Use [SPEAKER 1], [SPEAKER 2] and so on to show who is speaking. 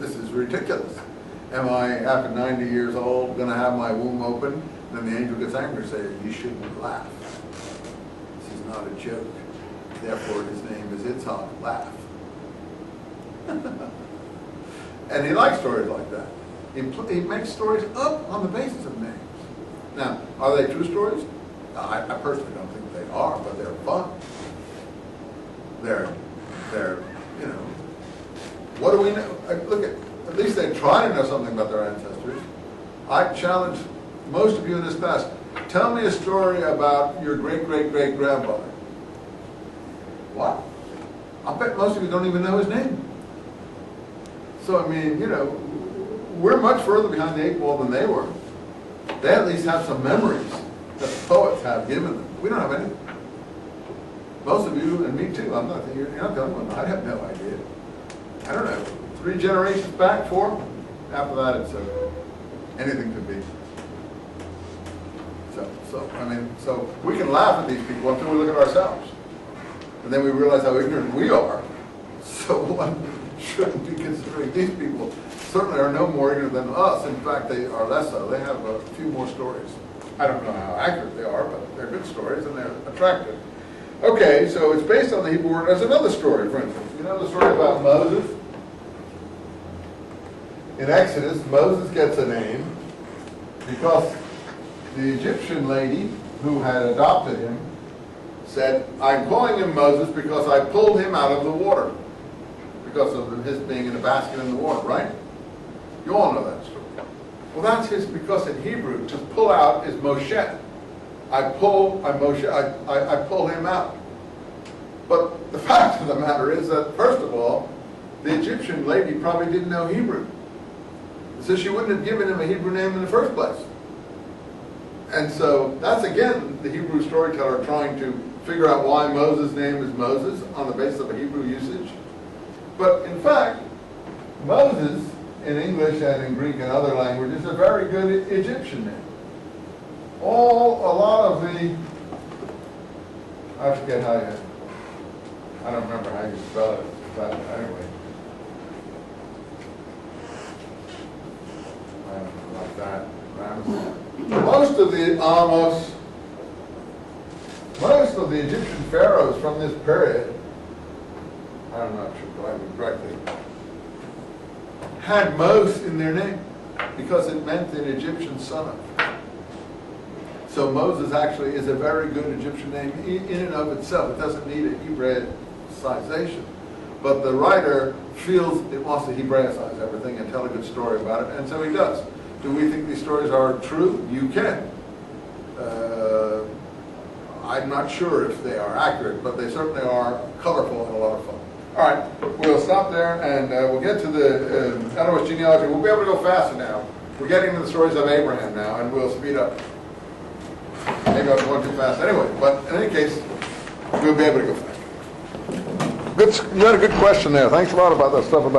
[SPEAKER 1] this is ridiculous. Am I, after 90 years old, going to have my womb open? And then the angel gets angry and says, you shouldn't laugh. This is not a joke. Therefore, his name is Yitzhak, laugh. And he likes stories like that. He makes stories up on the basis of names. Now, are they true stories? I personally don't think they are, but they're fun. They're, you know, what do we know? Look at least they try to know something about their ancestors. I challenge most of you in this class, tell me a story about your great-great-great-grandfather. What? I'll bet most of you don't even know his name. So, I mean, you know, we're much further behind the 8 ball than they were. They at least have some memories that the poets have given them. We don't have anything. Most of you, and me too, you're not the only one. I have no idea. I don't know. 3 generations back, 4? After that, it's anything could be. So we can laugh at these people until we look at ourselves. And then we realize how ignorant we are. So one shouldn't be considering these people certainly are no more ignorant than us. In fact, they are less so. They have a few more stories. I don't know how accurate they are, but they're good stories and they're attractive. Okay, so it's based on the Hebrew word. There's another story, for instance. You know the story about Moses? In Exodus, Moses gets a name because the Egyptian lady who had adopted him said, I'm calling him Moses because I pulled him out of the water. Because of his being in a basket in the water, right? You all know that story. Well, that's because in Hebrew, to pull out is Moshe. I pull him out. But the fact of the matter is that, first of all, the Egyptian lady probably didn't know Hebrew. So she wouldn't have given him a Hebrew name in the first place. And so that's, again, the Hebrew storyteller trying to figure out why Moses' name is Moses on the basis of a Hebrew usage. But in fact, Moses, in English and in Greek and other languages, is a very good Egyptian name. A lot of the, I forget how you, I don't remember how you spell it, but anyway. I don't know like that. Most of the Egyptian pharaohs from this period, I'm not sure if I correctly, had Mos in their name because it meant an Egyptian son of. So Moses actually is a very good Egyptian name in and of itself. It doesn't need a Hebraicization. But the writer feels it wants to Hebraicize everything and tell a good story about it, and so he does. Do we think these stories are true? You can. I'm not sure if they are accurate, but they certainly are colorful and a lot of fun. All right, we'll stop there and we'll get to the Edwards genealogy. We'll be able to go faster now. We're getting to the stories of Abraham now, and we'll speed up. Maybe I'm going too fast anyway, but in any case, we'll be able to go fast. Good, you had a good question there. Thanks a lot about that stuff about